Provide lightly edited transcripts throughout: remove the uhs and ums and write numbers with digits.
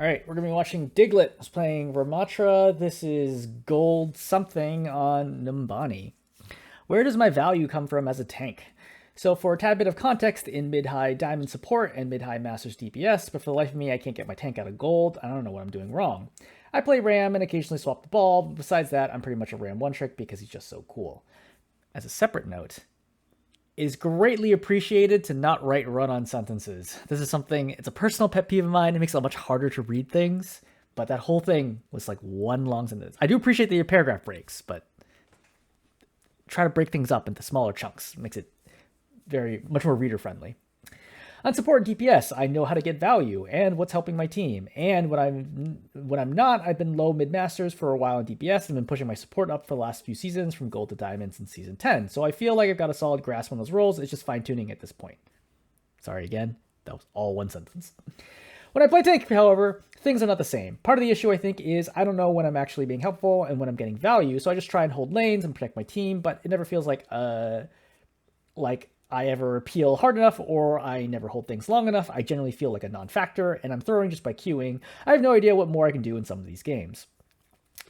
All right, we're gonna be watching Diglet. It's playing Rammatra. This is gold something on Numbani. Where does my value come from as a tank? So for a tad bit of context, in mid-high diamond support and mid-high masters DPS, but for the life of me, I can't get my tank out of gold. I don't know what I'm doing wrong. I play Ram and occasionally swap the ball, but besides that, I'm pretty much a Ram one-trick because he's just so cool. As a separate note, it is greatly appreciated to not write run-on sentences. This is something, it's a personal pet peeve of mine. It makes it much harder to read things, but that whole thing was like one long sentence. I do appreciate that your paragraph breaks, but try to break things up into smaller chunks. It makes it much more reader-friendly. On support and DPS, I know how to get value and what's helping my team. And when I'm not, I've been low mid-masters for a while in DPS and been pushing my support up for the last few seasons from gold to diamonds in season 10. So I feel like I've got a solid grasp on those roles. It's just fine-tuning at this point. Sorry again, that was all one sentence. When I play tank, however, things are not the same. Part of the issue, I think, is I don't know when I'm actually being helpful and when I'm getting value, so I just try and hold lanes and protect my team, but it never feels like I ever appeal hard enough or I never hold things long enough. I generally feel like a non-factor, and I'm throwing just by queuing. I have no idea what more I can do in some of these games.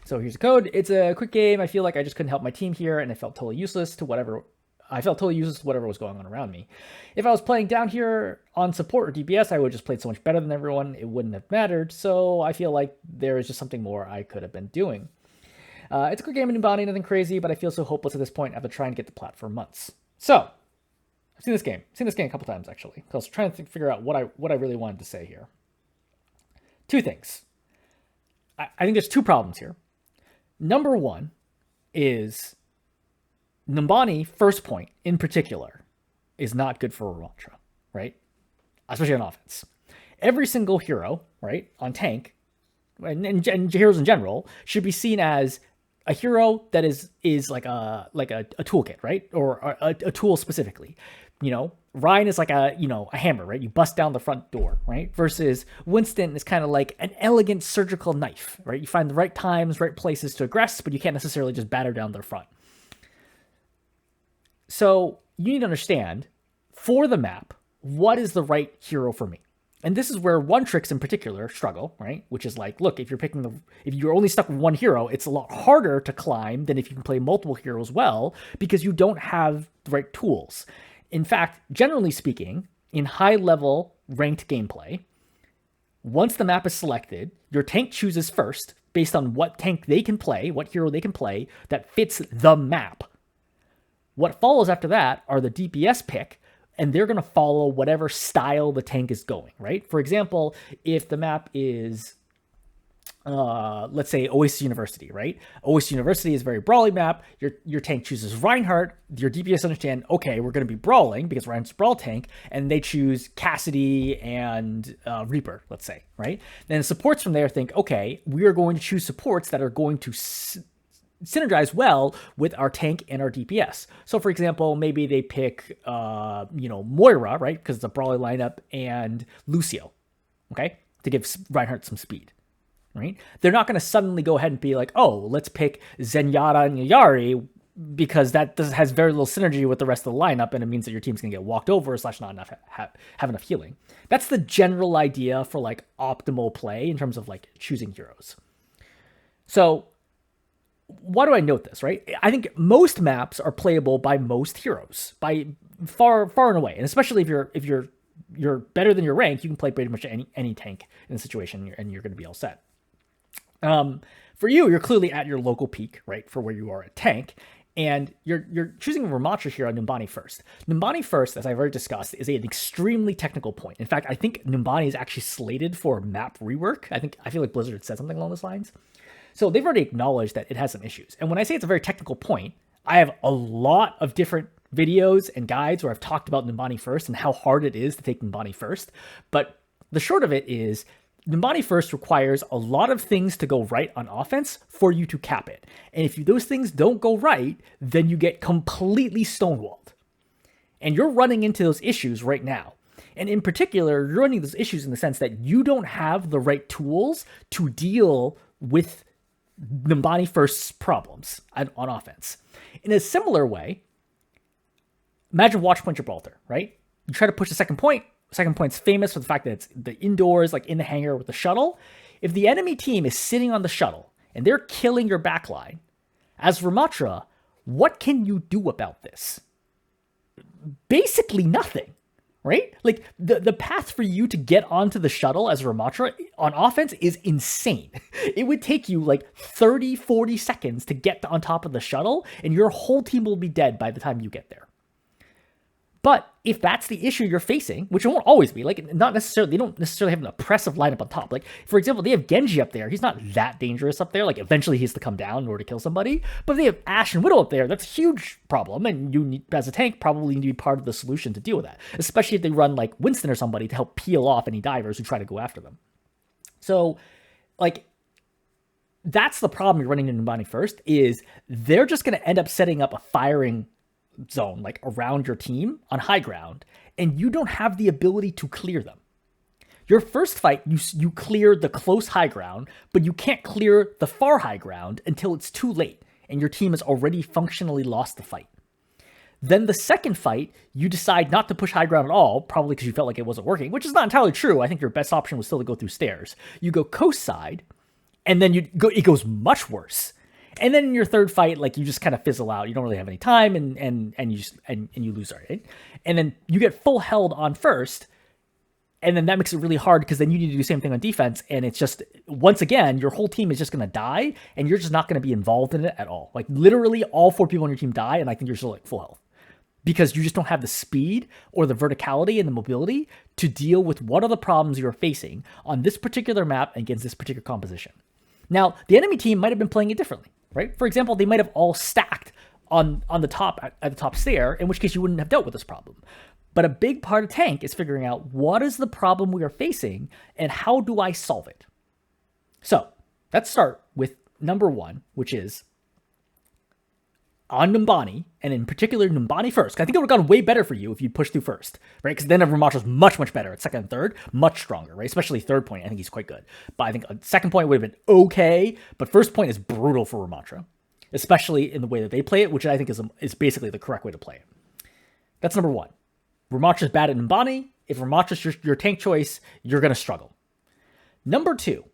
So here's a code. It's a quick game. I feel like I just couldn't help my team here, and I felt totally useless to whatever was going on around me. If I was playing down here on support or DPS, I would have just played so much better than everyone. It wouldn't have mattered. So I feel like there is just something more I could have been doing. It's a quick game in Numbani, nothing crazy, but I feel so hopeless at this point. I've been trying to get the plat for months. So I've seen this game a couple times actually. I was trying to figure out what I really wanted to say here. Two things. I think there's two problems here. Number one is Numbani, first point in particular, is not good for Rammatra, right? Especially on offense. Every single hero, right, on tank, and heroes in general, should be seen as a hero that is like a toolkit, right? Or a tool specifically. You know, Ryan is like a hammer, right? You bust down the front door, right? Versus Winston is kind of like an elegant surgical knife, right? You find the right times, right places to aggress, but you can't necessarily just batter down their front. So you need to understand, for the map, what is the right hero for me? And this is where one tricks in particular struggle, right? Which is like, look, if you're only stuck with one hero, it's a lot harder to climb than if you can play multiple heroes well, because you don't have the right tools. In fact, generally speaking, in high-level ranked gameplay, once the map is selected, your tank chooses first based on what tank they can play, what hero they can play that fits the map. What follows after that are the DPS pick, and they're going to follow whatever style the tank is going, right? For example, if the map is let's say Oasis University, right? Oasis University is a very brawly map. Your tank chooses Reinhardt. Your DPS understand, okay, we're going to be brawling because Reinhardt's a brawl tank, and they choose Cassidy and Reaper, let's say, right? Then supports from there think, okay, we are going to choose supports that are going to synergize well with our tank and our DPS. So, for example, maybe they pick, Moira, right? Because it's a brawly lineup, and Lucio, okay, to give Reinhardt some speed. Right? They're not going to suddenly go ahead and be like, oh, let's pick Zenyatta and Yayari because that has very little synergy with the rest of the lineup, and it means that your team's going to get walked over / not enough have enough healing. That's the general idea for like optimal play in terms of like choosing heroes. So why do I note this, right? I think most maps are playable by most heroes by far and away, and especially if you're better than your rank, you can play pretty much any tank in the situation, and you're going to be all set. For you, you're clearly at your local peak, right, for where you are at tank, and you're choosing Rammatra here on Numbani first. Numbani first, as I've already discussed, is an extremely technical point. In fact, I think Numbani is actually slated for map rework. I feel like Blizzard said something along those lines. So they've already acknowledged that it has some issues. And when I say it's a very technical point, I have a lot of different videos and guides where I've talked about Numbani first and how hard it is to take Numbani first. But the short of it is, Numbani first requires a lot of things to go right on offense for you to cap it. And if those things don't go right, then you get completely stonewalled. And you're running into those issues right now. And in particular, you're running those issues in the sense that you don't have the right tools to deal with Numbani first's problems on offense. In a similar way, imagine Watchpoint Gibraltar, right? You try to push the second point, second point's famous for the fact that it's the indoors, like in the hangar with the shuttle. If the enemy team is sitting on the shuttle and they're killing your backline, as Rammatra, what can you do about this? Basically nothing, right? Like the path for you to get onto the shuttle as Rammatra on offense is insane. It would take you like 30, 40 seconds to get on top of the shuttle, and your whole team will be dead by the time you get there. But if that's the issue you're facing, which it won't always be, like not necessarily, they don't necessarily have an oppressive lineup on top. Like, for example, they have Genji up there. He's not that dangerous up there. Like, eventually he has to come down in order to kill somebody. But if they have Ashe and Widow up there, that's a huge problem. And you need, as a tank, probably need to be part of the solution to deal with that. Especially if they run like Winston or somebody to help peel off any divers who try to go after them. So, like, that's the problem you're running in Numbani first, is they're just going to end up setting up a firing zone like around your team on high ground, and you don't have the ability to clear them. Your first fight, you clear the close high ground, but you can't clear the far high ground until it's too late and your team has already functionally lost the fight. Then the second fight, you decide not to push high ground at all, probably because you felt like it wasn't working, which is not entirely true. I think your best option was still to go through stairs. You go coast side, and then it goes much worse. And then in your third fight, like, you just kind of fizzle out. You don't really have any time, and you lose, right? And then you get full held on first, and then that makes it really hard because then you need to do the same thing on defense, and it's just, once again, your whole team is just going to die, and you're just not going to be involved in it at all. Like, literally all 4 people on your team die, and I think you're still like full health because you just don't have the speed or the verticality and the mobility to deal with what are the problems you're facing on this particular map against this particular composition. Now, the enemy team might have been playing it differently, right? For example, they might have all stacked on the top at the top stair, in which case you wouldn't have dealt with this problem. But a big part of tank is figuring out what is the problem we are facing and how do I solve it. So let's start with number 1, which is on Numbani, and in particular Numbani first. I think it would have gone way better for you if you'd pushed through first, right? Because then Rammatra's much, much better at second and third, much stronger, right? Especially third point, I think he's quite good. But I think a second point would have been okay, but first point is brutal for Rammatra, especially in the way that they play it, which I think is basically the correct way to play it. That's number 1. Rammatra's bad at Numbani. If Rammatra's your tank choice, you're going to struggle. Number 2,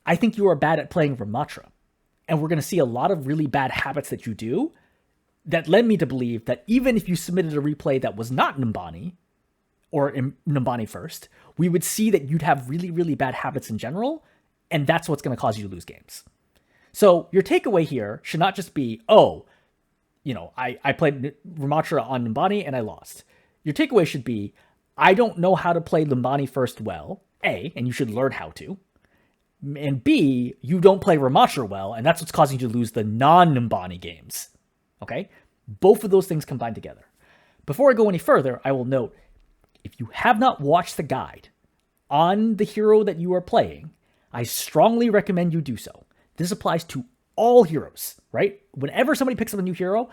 I think you are bad at playing Rammatra. And we're going to see a lot of really bad habits that you do that led me to believe that even if you submitted a replay that was not Numbani, or in Numbani first, we would see that you'd have really, really bad habits in general, and that's what's going to cause you to lose games. So your takeaway here should not just be, I played Rammatra on Numbani and I lost. Your takeaway should be, I don't know how to play Numbani first well, A, and you should learn how to. And B, you don't play Rammatra well, and that's what's causing you to lose the non-Numbani games. Okay? Both of those things combined together. Before I go any further, I will note, if you have not watched the guide on the hero that you are playing, I strongly recommend you do so. This applies to all heroes, right? Whenever somebody picks up a new hero,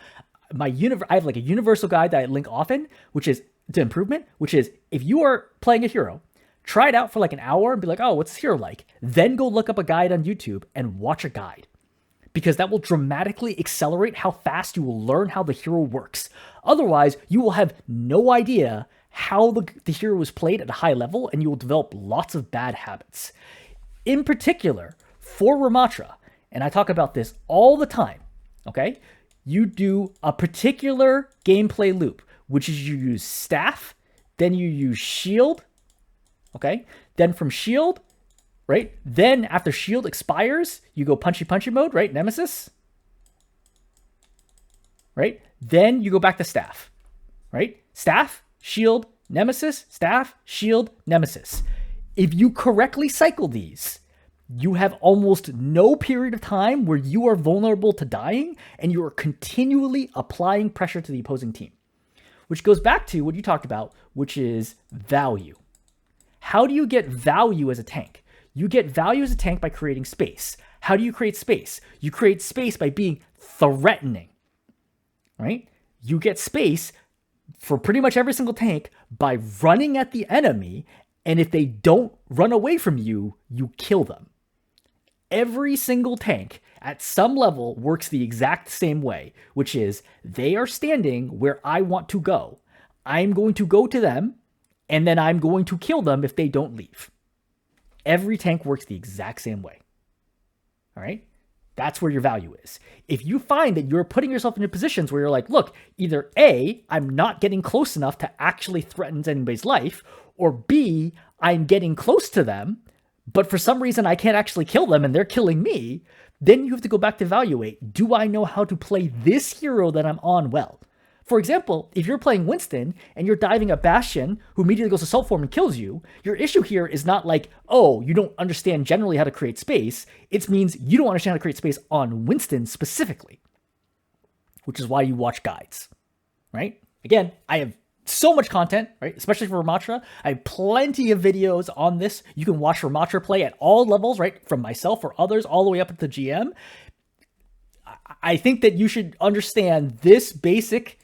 I have like a universal guide that I link often, which is to improvement, which is if you are playing a hero, try it out for like an hour and be like, oh, what's this hero like? Then go look up a guide on YouTube and watch a guide, because that will dramatically accelerate how fast you will learn how the hero works. Otherwise, you will have no idea how the hero is played at a high level, and you will develop lots of bad habits. In particular, for Rammatra, and I talk about this all the time, okay? You do a particular gameplay loop, which is you use staff, then you use shield, okay? Then from shield, right? Then after shield expires, you go punchy mode, right? Nemesis, right? Then you go back to staff, right? Staff, shield, nemesis, staff, shield, nemesis. If you correctly cycle these, you have almost no period of time where you are vulnerable to dying, and you are continually applying pressure to the opposing team, which goes back to what you talked about, which is value. How do you get value as a tank? You get value as a tank by creating space. How do you create space? You create space by being threatening, right? You get space for pretty much every single tank by running at the enemy, and if they don't run away from you, you kill them. Every single tank at some level works the exact same way, which is they are standing where I want to go. I'm going to go to them, and then I'm going to kill them if they don't leave. Every tank works the exact same way. All right? That's where your value is. If you find that you're putting yourself into positions where you're like, look, either A, I'm not getting close enough to actually threaten anybody's life, or B, I'm getting close to them, but for some reason I can't actually kill them and they're killing me, then you have to go back to evaluate, do I know how to play this hero that I'm on well? For example, if you're playing Winston and you're diving a Bastion who immediately goes to Assault Form and kills you, your issue here is not like, oh, you don't understand generally how to create space. It means you don't understand how to create space on Winston specifically, which is why you watch guides, right? Again, I have so much content, right? Especially for Rammatra. I have plenty of videos on this. You can watch Rammatra play at all levels, right? From myself or others all the way up at the GM. I think that you should understand this basic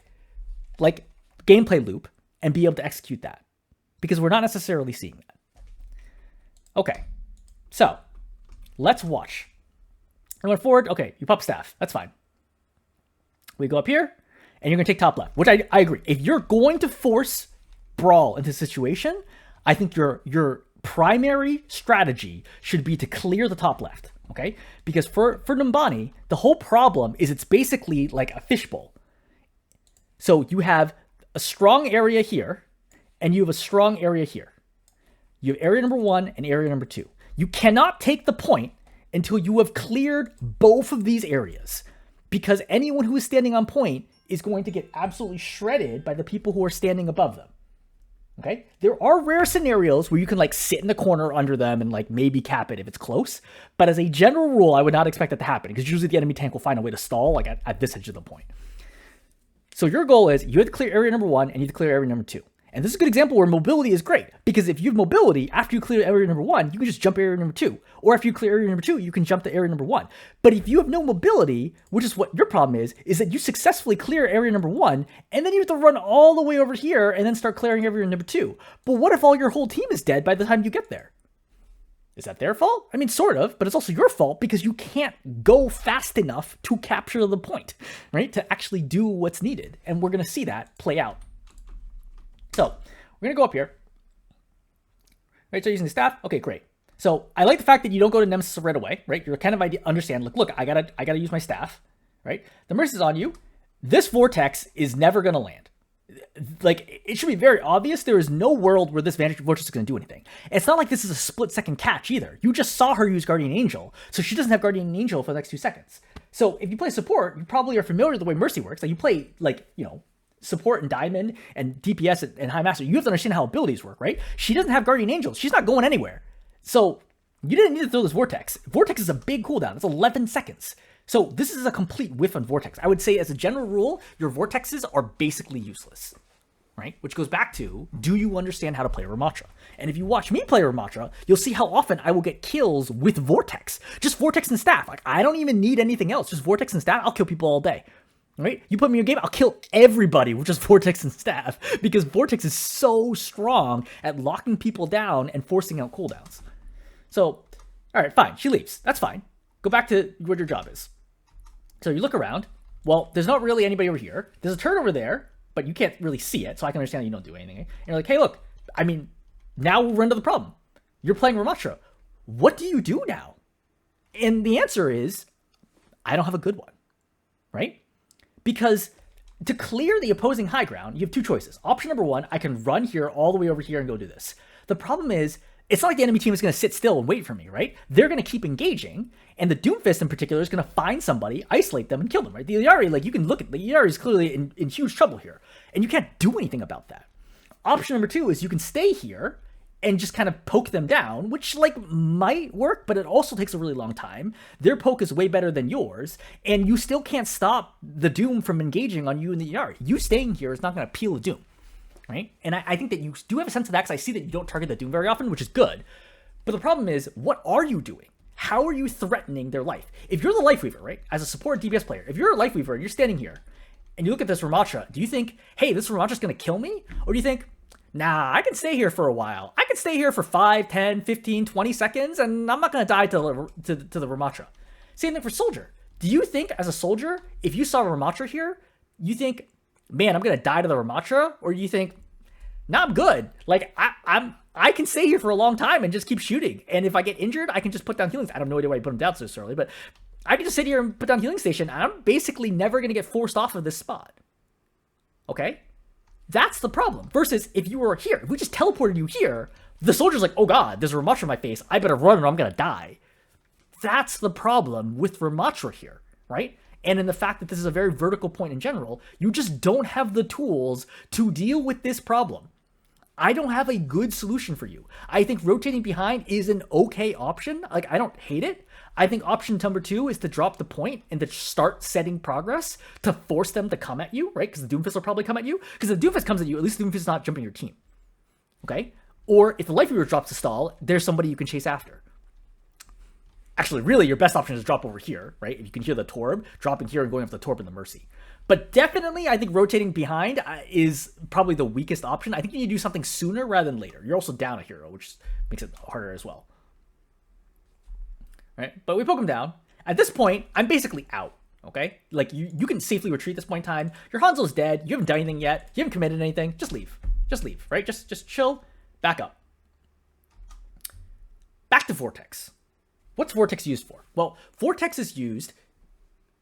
like gameplay loop and be able to execute that, because we're not necessarily seeing that. Okay, so let's watch. I went forward. Okay, you pop staff. That's fine. We go up here and you're going to take top left, which I agree. If you're going to force Brawl into a situation, I think your primary strategy should be to clear the top left, okay? Because for Numbani, the whole problem is it's basically like a fishbowl. So you have a strong area here, and you have a strong area here. You have area number 1 and area number 2. You cannot take the point until you have cleared both of these areas, because anyone who is standing on point is going to get absolutely shredded by the people who are standing above them. Okay? There are rare scenarios where you can like sit in the corner under them and like maybe cap it if it's close, but as a general rule, I would not expect that to happen, because usually the enemy tank will find a way to stall like at this edge of the point. So your goal is you have to clear area number 1 and you have to clear area number 2. And this is a good example where mobility is great, because if you have mobility, after you clear area number 1, you can just jump area number 2. Or if you clear area number 2, you can jump to area number 1. But if you have no mobility, which is what your problem is that you successfully clear area number 1, and then you have to run all the way over here and then start clearing area number 2. But what if all your whole team is dead by the time you get there? Is that their fault? I mean, sort of, but it's also your fault because you can't go fast enough to capture the point, right? To actually do what's needed. And we're going to see that play out. So we're going to go up here. Right, so using the staff. Okay, great. So I like the fact that you don't go to Nemesis right away, right? You're kind of understand, like, look, I gotta use my staff, right? The mercy is on you. This vortex is never going to land. Like, it should be very obvious. There is no world where this Vantage Vortex is going to do anything. It's not like this is a split-second catch either. You just saw her use Guardian Angel, so she doesn't have Guardian Angel for the next 2 seconds. So if you play support, you probably are familiar with the way Mercy works. Like, you play, like, you know, support and Diamond and DPS and High Master. You have to understand how abilities work, right? She doesn't have Guardian Angel. She's not going anywhere. So you didn't need to throw this Vortex. Vortex is a big cooldown. It's 11 seconds. So this is a complete whiff on Vortex. I would say as a general rule, your Vortexes are basically useless, right? Which goes back to, do you understand how to play Rammatra? And if you watch me play Rammatra, you'll see how often I will get kills with Vortex. Just Vortex and staff. Like, I don't even need anything else. Just Vortex and staff. I'll kill people all day, right? You put me in a game, I'll kill everybody with just Vortex and staff, because Vortex is so strong at locking people down and forcing out cooldowns. So, all right, fine. She leaves. That's fine. Go back to what your job is. So you look around. Well, there's not really anybody over here. There's a turret over there, but you can't really see it, so I can understand that you don't do anything. And you're like, hey, look, I mean, now we'll run to the problem. You're playing Rammatra. What do you do now? And the answer is, I don't have a good one, right? Because to clear the opposing high ground, you have 2 choices. Option number 1, I can run here all the way over here and go do this. The problem is, it's not like the enemy team is going to sit still and wait for me, right? They're going to keep engaging, and the Doomfist in particular is going to find somebody, isolate them, and kill them, right? The Yari, like, you can look at the Yari is clearly in huge trouble here, and you can't do anything about that. Option number 2 is you can stay here and just kind of poke them down, which, like, might work, but it also takes a really long time. Their poke is way better than yours, and you still can't stop the Doom from engaging on you and the Yari. You staying here is not going to peel the Doom. Right? And I think that you do have a sense of that, because I see that you don't target the Doom very often, which is good. But the problem is, what are you doing? How are you threatening their life? If you're the Life Weaver, right, as a support DPS player, if you're a Life Weaver and you're standing here, and you look at this Rammatra, do you think, hey, this Rammatra's going to kill me? Or do you think, nah, I can stay here for a while. I can stay here for 5, 10, 15, 20 seconds, and I'm not going to die to the Rammatra. Same thing for Soldier. Do you think, as a Soldier, if you saw Rammatra here, you think, man, I'm going to die to the Rammatra? Or you think, Now I'm good. Like I can stay here for a long time and just keep shooting. And if I get injured, I can just put down healing. I have no idea why I put them down so early, but I can just sit here and put down healing station, and I'm basically never going to get forced off of this spot. Okay? That's the problem. Versus if you were here, if we just teleported you here, the soldier's like, oh god, there's a Rammatra in my face. I better run or I'm going to die. That's the problem with Rammatra here, right? And in the fact that this is a very vertical point in general, you just don't have the tools to deal with this problem. I don't have a good solution for you. I think rotating behind is an okay option. Like, I don't hate it. I think option number 2 is to drop the point and to start setting progress to force them to come at you, right? Because the Doomfist will probably come at you. Because if the Doomfist comes at you, at least the Doomfist is not jumping your team. Okay? Or if the Life Reaver drops to stall, there's somebody you can chase after. Actually, really, your best option is drop over here, right? If you can hear the Torb, dropping here and going up the Torb and the Mercy. But definitely, I think rotating behind is probably the weakest option. I think you need to do something sooner rather than later. You're also down a hero, which makes it harder as well. Right? But we poke him down. At this point, I'm basically out, okay? Like, you can safely retreat at this point in time. Your Hanzo's dead. You haven't done anything yet. You haven't committed anything. Just leave. Just leave, right? Just chill. Back up. Back to Vortex. What's Vortex used for? Well, Vortex is used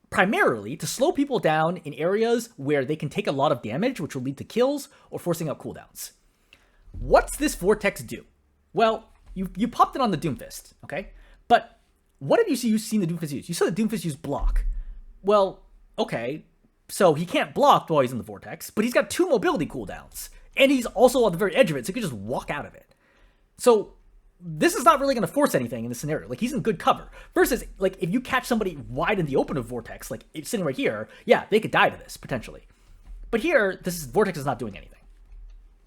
primarily to slow people down in areas where they can take a lot of damage, which will lead to kills or forcing out cooldowns. What's this Vortex do? Well, you popped it on the Doomfist, okay? But what have you seen the Doomfist use? You saw the Doomfist use block. Well, okay, so he can't block while he's in the Vortex, but he's got 2 mobility cooldowns, and he's also on the very edge of it, so he can just walk out of it. So this is not really going to force anything in this scenario. Like, he's in good cover. Versus, like, if you catch somebody wide in the open of Vortex, like, it's sitting right here, yeah, they could die to this, potentially. But here, Vortex is not doing anything,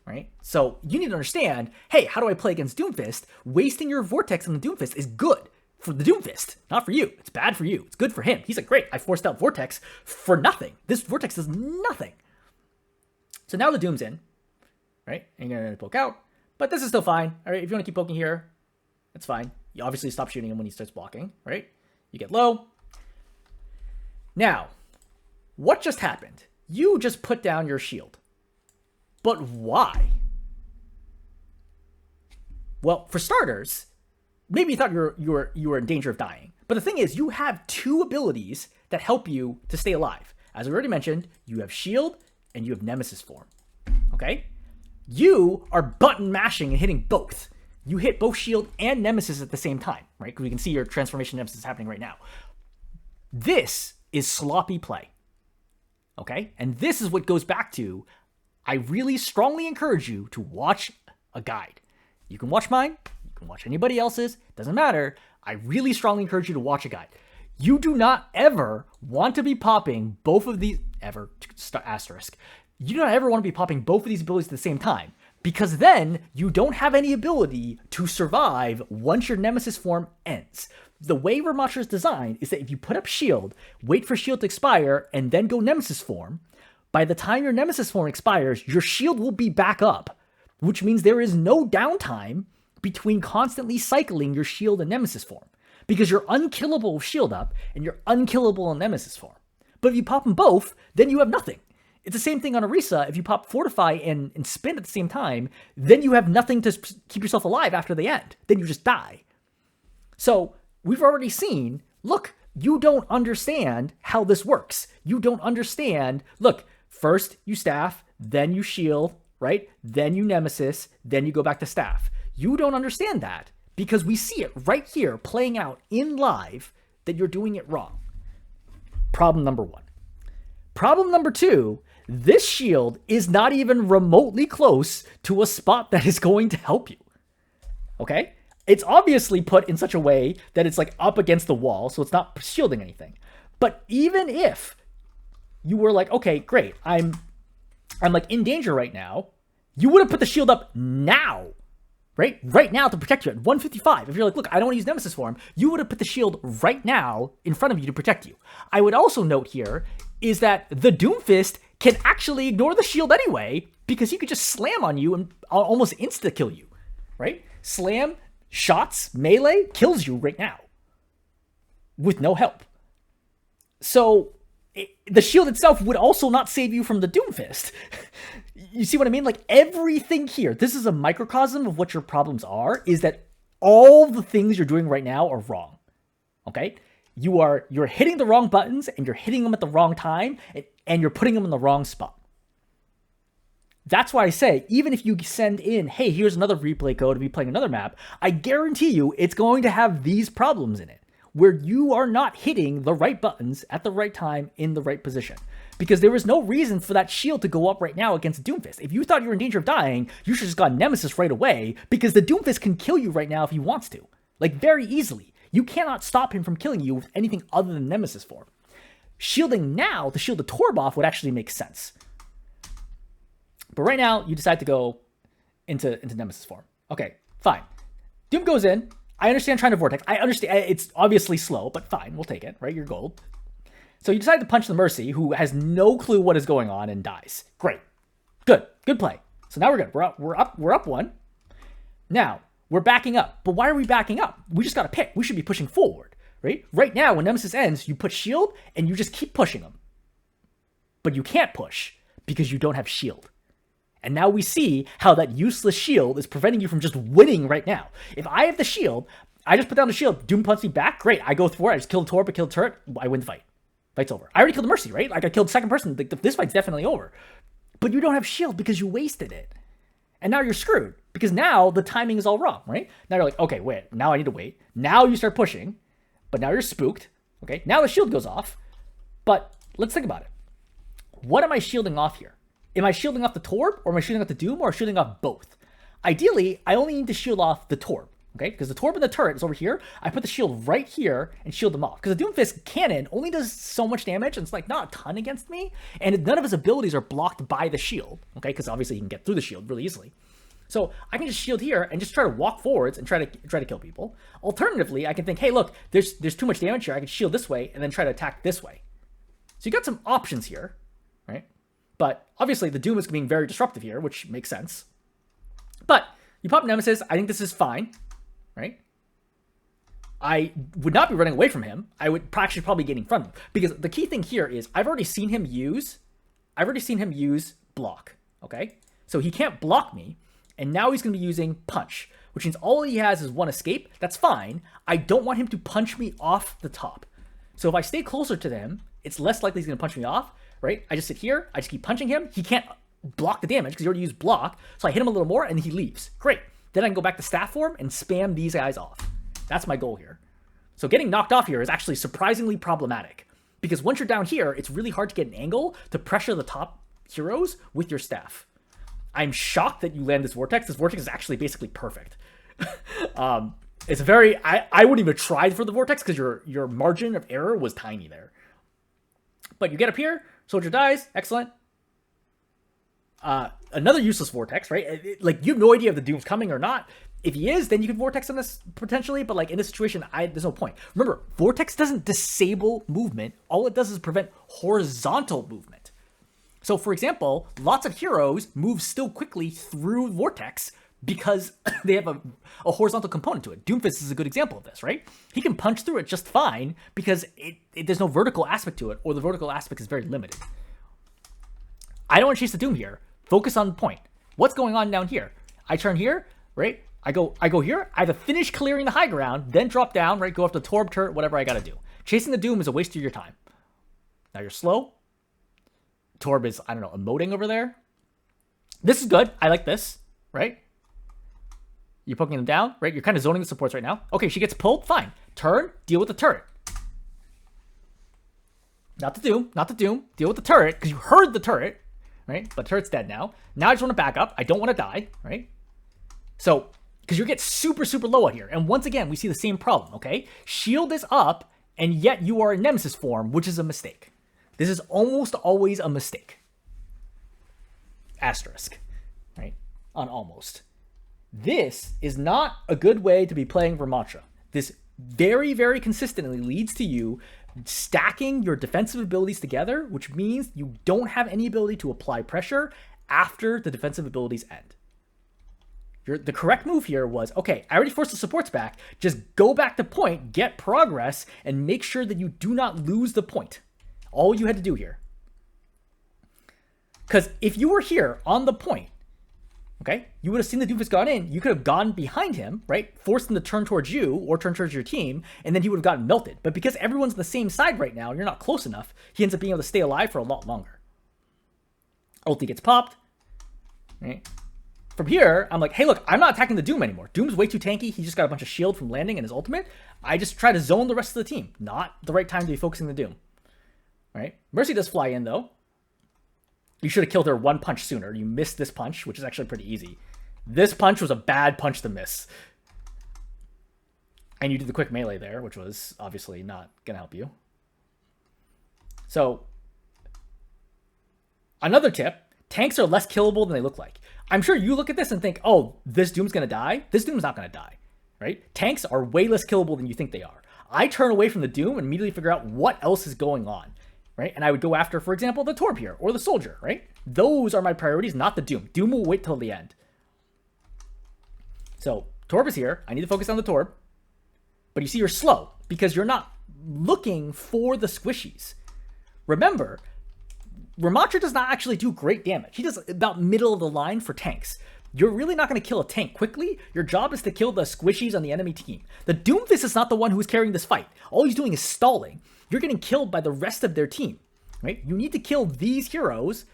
right? So you need to understand, hey, how do I play against Doomfist? Wasting your Vortex on the Doomfist is good for the Doomfist, not for you. It's bad for you. It's good for him. He's like, great, I forced out Vortex for nothing. This Vortex does nothing. So now the Doom's in, right? And you're going to poke out. But this is still fine, all right? If you want to keep poking here, that's fine. You obviously stop shooting him when he starts blocking, right? You get low. Now, what just happened? You just put down your shield. But why? Well, for starters, maybe you thought you were in danger of dying. But the thing is, you have 2 abilities that help you to stay alive. As I already mentioned, you have shield and you have nemesis form, okay? You are button mashing and hitting both. You hit both shield and nemesis at the same time, right? Because we can see your transformation nemesis happening right now. This is sloppy play, okay? And this is what goes back to, I really strongly encourage you to watch a guide. You can watch mine, you can watch anybody else's, doesn't matter. I really strongly encourage you to watch a guide. You do not ever want to be popping both of these, asterisk. You don't ever want to be popping both of these abilities at the same time, because then you don't have any ability to survive once your nemesis form ends. The way Rammatra is designed is that if you put up shield, wait for shield to expire, and then go nemesis form, by the time your nemesis form expires, your shield will be back up, which means there is no downtime between constantly cycling your shield and nemesis form, because you're unkillable with shield up, and you're unkillable in nemesis form. But if you pop them both, then you have nothing. It's the same thing on Orisa. If you pop Fortify and Spin at the same time, then you have nothing to keep yourself alive after they end. Then you just die. So we've already seen, look, you don't understand how this works. You don't understand, look, first you staff, then you shield, right? Then you nemesis, then you go back to staff. You don't understand that because we see it right here playing out in live that you're doing it wrong. Problem number 1. Problem number 2, this shield is not even remotely close to a spot that is going to help you, okay? It's obviously put in such a way that it's like up against the wall, so it's not shielding anything. But even if you were like, okay, great, I'm like in danger right now, you would have put the shield up now, right? Right now to protect you at 155. If you're like, look, I don't want to use nemesis form, you would have put the shield right now in front of you to protect you. I would also note here is that the Doomfist can actually ignore the shield anyway, because he could just slam on you and almost insta-kill you, right? Slam, shots, melee, kills you right now with no help. So the shield itself would also not save you from the Doomfist. You see what I mean? Like everything here, this is a microcosm of what your problems are, is that all the things you're doing right now are wrong. Okay? You're hitting the wrong buttons and you're hitting them at the wrong time and you're putting them in the wrong spot. That's why I say, even if you send in, hey, here's another replay code to be playing another map, I guarantee you it's going to have these problems in it, where you are not hitting the right buttons at the right time in the right position. Because there is no reason for that shield to go up right now against Doomfist. If you thought you were in danger of dying, you should just got Nemesis right away, because the Doomfist can kill you right now if he wants to. Like, very easily. You cannot stop him from killing you with anything other than Nemesis form. Shielding now to shield the Torb off would actually make sense. But right now, you decide to go into Nemesis form. Okay, fine. Doom goes in. I understand trying to Vortex. I understand it's obviously slow, but fine, we'll take it, right? You're gold. So you decide to punch the Mercy, who has no clue what is going on and dies. Great. Good play. So now we're good. We're up one. Now, we're backing up. But why are we backing up? We just got to pick. We should be pushing forward, right? Right now, when Nemesis ends, you put shield and you just keep pushing them. But you can't push because you don't have shield. And now we see how that useless shield is preventing you from just winning right now. If I have the shield, I just put down the shield, Doom punts me back, great. I go through it, I just kill the Torb, I kill the turret, I win the fight. Fight's over. I already killed the Mercy, right? Like I killed the second person, this fight's definitely over. But you don't have shield because you wasted it. And now you're screwed because now the timing is all wrong, right? Now you're like, okay, wait, now I need to wait. Now you start pushing, but now you're spooked, okay? Now the shield goes off, but let's think about it. What am I shielding off here? Am I shielding off the Torb, or am I shielding off the Doom, or shielding off both? Ideally, I only need to shield off the Torb, okay? Because the Torb and the turret is over here. I put the shield right here and shield them off. Because the Doomfist cannon only does so much damage, and it's like not a ton against me, and none of his abilities are blocked by the shield, okay? Because obviously he can get through the shield really easily. So I can just shield here and just try to walk forwards and try to kill people. Alternatively, I can think, hey, look, there's too much damage here. I can shield this way and then try to attack this way. So you got some options here, right? But obviously the Doom is being very disruptive here, which makes sense. But you pop Nemesis. I think this is fine, right? I would not be running away from him. I would actually probably get in front of him. Because the key thing here is I've already seen him use block, okay? So he can't block me. And now he's going to be using punch, which means all he has is one escape. That's fine. I don't want him to punch me off the top. So if I stay closer to him, it's less likely he's going to punch me off. Right? I just sit here. I just keep punching him. He can't block the damage because he already used block. So I hit him a little more and he leaves. Great. Then I can go back to staff form and spam these guys off. That's my goal here. So getting knocked off here is actually surprisingly problematic because once you're down here, it's really hard to get an angle to pressure the top heroes with your staff. I'm shocked that you land this Vortex. This Vortex is actually basically perfect. It's very... I wouldn't even try for the Vortex because your margin of error was tiny there. But you get up here, soldier dies, excellent. Another useless Vortex, right? Like, you have no idea if the Doom's coming or not. If he is, then you could Vortex on this potentially, but like in this situation, there's no point. Remember, Vortex doesn't disable movement. All it does is prevent horizontal movement. So for example, lots of heroes move still quickly through Vortex because they have a horizontal component to it. Doomfist is a good example of this, right? He can punch through it just fine because there's no vertical aspect to it, or the vertical aspect is very limited. I don't want to chase the Doom here. Focus on the point. What's going on down here? I turn here, right? I go here. I have to finish clearing the high ground, then drop down, right? Go up the Torb, turret, whatever I got to do. Chasing the Doom is a waste of your time. Now you're slow. Torb is, I don't know, emoting over there. This is good. I like this, right? You're poking them down, right? You're kind of zoning the supports right now. Okay, she gets pulled. Fine. Turn. Deal with the turret. Not the Doom. Not the Doom. Deal with the turret because you heard the turret, right? But turret's dead now. Now I just want to back up. I don't want to die, right? So, because you get super, super low out here. And once again, we see the same problem, okay? Shield is up, and yet you are in Nemesis form, which is a mistake. This is almost always a mistake. Asterisk, right? On almost. This is not a good way to be playing Rammatra. This very, very consistently leads to you stacking your defensive abilities together, which means you don't have any ability to apply pressure after the defensive abilities end. The correct move here was, okay, I already forced the supports back. Just go back to point, get progress, and make sure that you do not lose the point. All you had to do here. Because if you were here on the point, okay, you would have seen the Doomfist gone in. You could have gone behind him, right? Forced him to turn towards you or turn towards your team, and then he would have gotten melted. But because everyone's on the same side right now, you're not close enough, he ends up being able to stay alive for a lot longer. Ulti gets popped, right? From here, I'm like, hey, look, I'm not attacking the Doom anymore. Doom's way too tanky. He just got a bunch of shield from landing in his ultimate. I just try to zone the rest of the team. Not the right time to be focusing the Doom, right? Mercy does fly in, though. You should have killed her one punch sooner. You missed this punch, which is actually pretty easy. This punch was a bad punch to miss. And you did the quick melee there, which was obviously not going to help you. So, another tip, tanks are less killable than they look like. I'm sure you look at this and think, oh, this Doom's going to die. This Doom's not going to die, right? Tanks are way less killable than you think they are. I turn away from the Doom and immediately figure out what else is going on. Right? And I would go after, for example, the Torb here, or the Soldier, right? Those are my priorities, not the Doom. Doom will wait till the end. So, Torb is here. I need to focus on the Torb. But you see, you're slow, because you're not looking for the squishies. Remember, Rammatra does not actually do great damage. He does about middle of the line for tanks. You're really not going to kill a tank quickly. Your job is to kill the squishies on the enemy team. The Doomfist is not the one who's carrying this fight. All he's doing is stalling. You're getting killed by the rest of their team, right? You need to kill these heroes,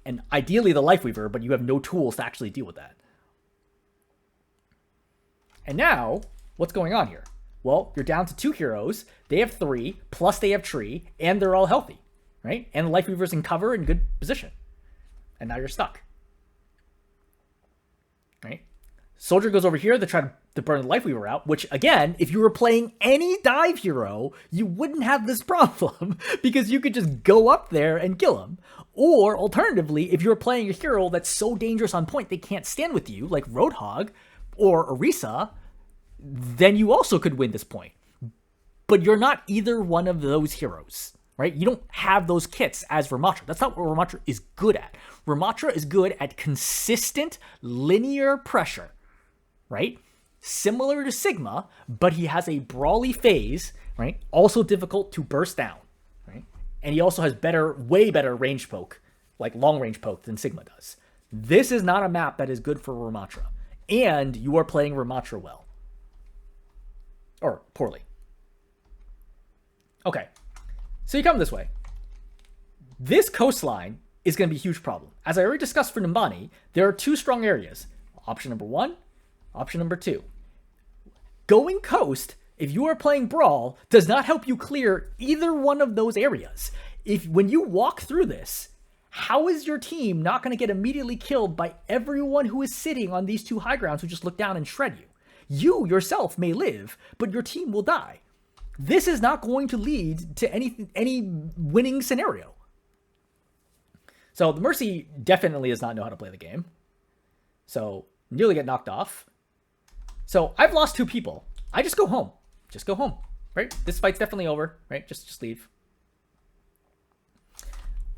and ideally the Lifeweaver, but you have no tools to actually deal with that. And now, what's going on here? Well, you're down to 2 heroes. They have 3, plus they have Tree, and they're all healthy, right? And the Lifeweaver's in cover in good position. And now you're stuck. Right? Soldier goes over here to try to burn the Lifeweaver out, which, again, if you were playing any dive hero, you wouldn't have this problem because you could just go up there and kill him. Or, alternatively, if you're playing a hero that's so dangerous on point they can't stand with you, like Roadhog or Orisa, then you also could win this point. But you're not either one of those heroes, right? You don't have those kits as Rammatra. That's not what Rammatra is good at. Rammatra is good at consistent, linear pressure, right? Similar to Sigma, but he has a brawly phase, right? Also difficult to burst down, right? And he also has way better range poke, like long range poke than Sigma does. This is not a map that is good for Rammatra. And you are playing Rammatra well. Or poorly. Okay. So you come this way. This coastline is going to be a huge problem. As I already discussed for Numbani, there are 2 strong areas. Option number 1, option number 2. Going coast, if you are playing Brawl, does not help you clear either one of those areas. When you walk through this, how is your team not going to get immediately killed by everyone who is sitting on these 2 high grounds who just look down and shred you? You yourself may live, but your team will die. This is not going to lead to any winning scenario. So the Mercy definitely does not know how to play the game. So nearly get knocked off. So I've lost 2 people. I just go home. Just go home, right? This fight's definitely over, right? Just leave.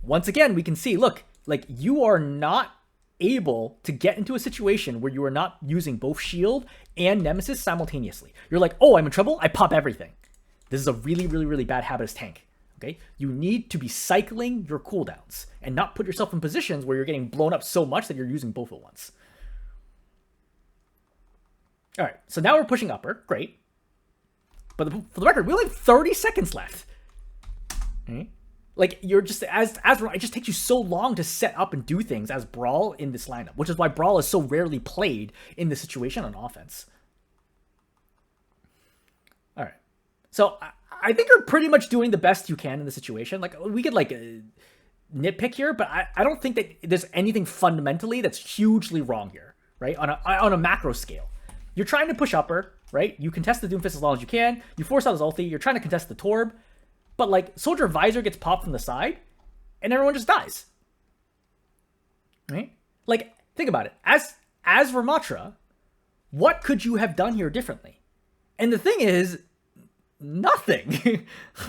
Once again, we can see, look, like you are not able to get into a situation where you are not using both shield and nemesis simultaneously. You're like, oh, I'm in trouble. I pop everything. This is a really, really, really bad habit as tank. Okay, you need to be cycling your cooldowns and not put yourself in positions where you're getting blown up so much that you're using both at once. All right, so now we're pushing upper. Great. But for the record, we only have 30 seconds left. Okay. Like, you're just, as it just takes you so long to set up and do things as Brawl in this lineup, which is why Brawl is so rarely played in this situation on offense. All right. So, I think you're pretty much doing the best you can in the situation. Like, we could, like, nitpick here, but I don't think that there's anything fundamentally that's hugely wrong here, right? On a macro scale. You're trying to push upper, right? You contest the Doomfist as long as you can. You force out his ulti. You're trying to contest the Torb. But, like, Soldier Visor gets popped from the side, and everyone just dies. Right? Like, think about it. As Rammatra, what could you have done here differently? And the thing is, nothing.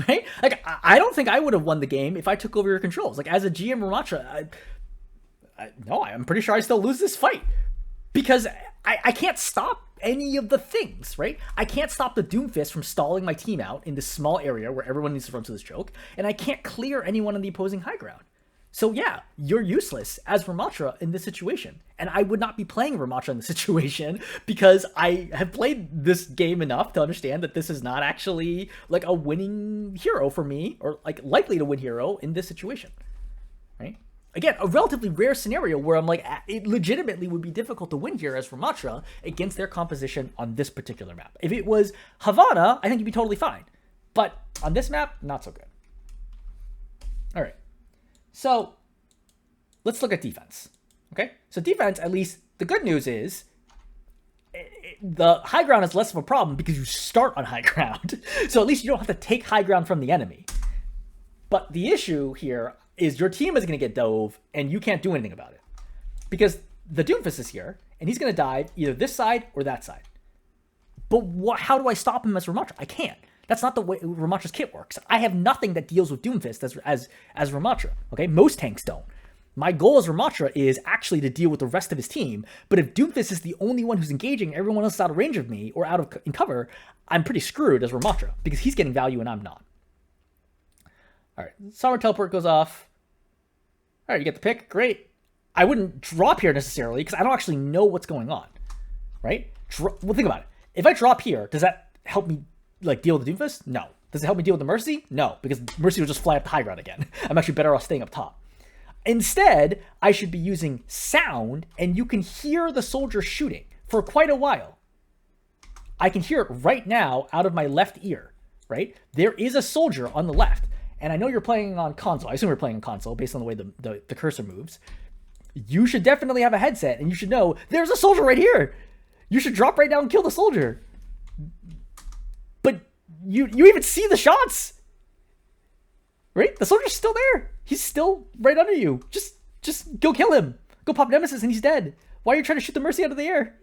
Right? Like, I don't think I would have won the game if I took over your controls. Like, as a GM Rammatra, no, I'm pretty sure I still lose this fight. Because I can't stop any of the things, right? I can't stop the Doomfist from stalling my team out in this small area where everyone needs to run to this choke, and I can't clear anyone on the opposing high ground. So yeah, you're useless as Rammatra in this situation. And I would not be playing Rammatra in this situation because I have played this game enough to understand that this is not actually like a winning hero for me, or like likely to win hero in this situation. Right? Again, a relatively rare scenario where I'm like, it legitimately would be difficult to win here as Rammatra against their composition on this particular map. If it was Havana, I think you'd be totally fine. But on this map, not so good. All right. So let's look at defense. Okay. So defense, at least the good news is the high ground is less of a problem because you start on high ground. So at least you don't have to take high ground from the enemy. But the issue here is your team is going to get dove and you can't do anything about it because the Doomfist is here and he's going to dive either this side or that side. But how do I stop him as Rammatra? I can't. That's not the way Rammatra's kit works. I have nothing that deals with Doomfist as Rammatra. Okay, most tanks don't. My goal as Rammatra is actually to deal with the rest of his team. But if Doomfist is the only one who's engaging, everyone else is out of range of me or in cover, I'm pretty screwed as Rammatra because he's getting value and I'm not. All right, Summer Teleport goes off. All right, you get the pick. Great. I wouldn't drop here necessarily because I don't actually know what's going on, right? Well, think about it. If I drop here, does that help me like deal with the Doomfist? No. Does it help me deal with the Mercy? No, because Mercy will just fly up the high ground again. I'm actually better off staying up top. Instead, I should be using sound, and you can hear the soldier shooting for quite a while. I can hear it right now out of my left ear, right? There is a soldier on the left. And I know you're playing on console. I assume you're playing on console based on the way the cursor moves. You should definitely have a headset, and you should know there's a soldier right here. You should drop right down and kill the soldier. But you even see the shots, right? The soldier's still there. He's still right under you. Just go kill him. Go pop Nemesis, and he's dead. Why are you trying to shoot the Mercy out of the air?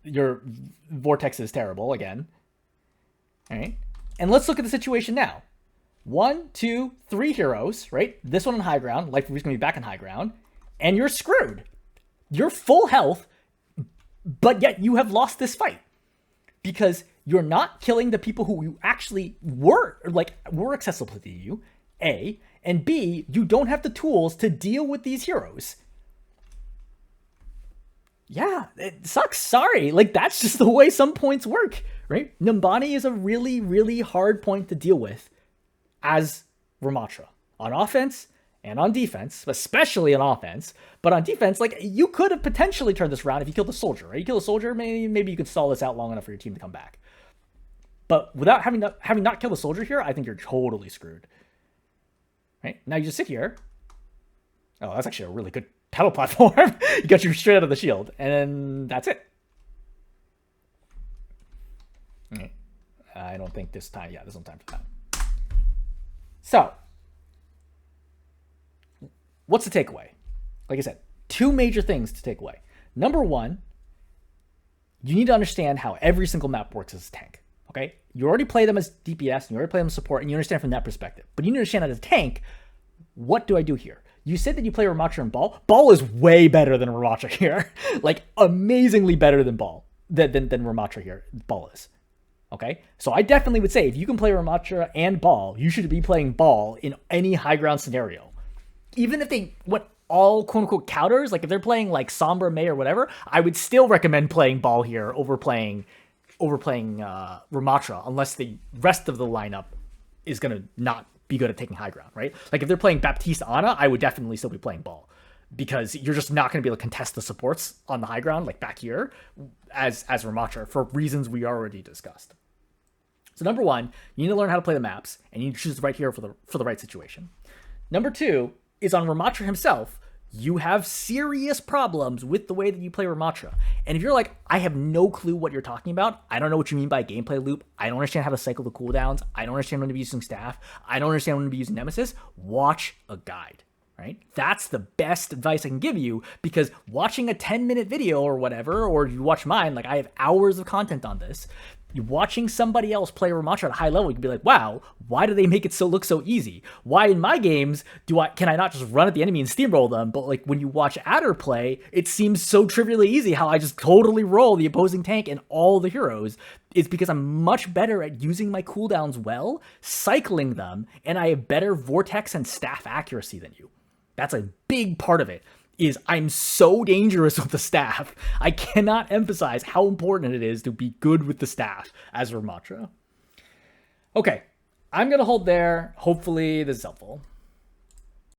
Your Vortex is terrible again. All right. And let's look at the situation now. 1, 2, 3 heroes, right? This one on high ground. Life is going to be back on high ground. And you're screwed. You're full health, but yet you have lost this fight. Because you're not killing the people who you actually were accessible to you, A. And B, you don't have the tools to deal with these heroes. Yeah, it sucks. Sorry. Like, that's just the way some points work, right? Numbani is a really, really hard point to deal with as Rammatra. On offense and on defense, especially on offense. But on defense, like, you could have potentially turned this around if you killed the soldier, right? You kill the soldier, maybe you could stall this out long enough for your team to come back. But without having not killed the soldier here, I think you're totally screwed. Right? Now you just sit here. Oh, that's actually a really good pedal platform. You got you straight out of the shield, and then that's it. Okay. I don't think this time. Yeah, there's no time for that. So, what's the takeaway? Like I said, 2 major things to take away. Number 1, you need to understand how every single map works as a tank. Okay, you already play them as DPS, and you already play them as support, and you understand from that perspective. But you need to understand as a tank, what do I do here? You said that you play Rammatra and Ball. Ball is way better than Rammatra here. Like, amazingly better than Ball. Than Rammatra here. Ball is. Okay? So I definitely would say, if you can play Rammatra and Ball, you should be playing Ball in any high ground scenario. Even if they went all quote-unquote counters, like if they're playing like Sombra, May, or whatever, I would still recommend playing Ball here over playing Rammatra, unless the rest of the lineup is going to not be good at taking high ground, right? Like if they're playing Baptiste Ana, I would definitely still be playing Ball, because you're just not going to be able to contest the supports on the high ground, like back here, as Rammatra, for reasons we already discussed. So number 1, you need to learn how to play the maps, and you need to choose right here for the right situation. Number 2 is on Rammatra himself. You have serious problems with the way that you play Rammatra. And if you're like, I have no clue what you're talking about, I don't know what you mean by gameplay loop, I don't understand how to cycle the cooldowns, I don't understand when to be using staff, I don't understand when to be using Nemesis, watch a guide, right? That's the best advice I can give you, because watching a 10-minute video or whatever, or you watch mine, like I have hours of content on this, watching somebody else play Rammatra at a high level, you can be like, wow, why do they make it look so easy? Why in my games can I not just run at the enemy and steamroll them? But like when you watch Adder play, it seems so trivially easy how I just totally roll the opposing tank and all the heroes. It's because I'm much better at using my cooldowns well, cycling them, and I have better vortex and staff accuracy than you. That's a big part of it. Is I'm so dangerous with the staff. I cannot emphasize how important it is to be good with the staff as Rammatra. Okay, I'm going to hold there. Hopefully this is helpful.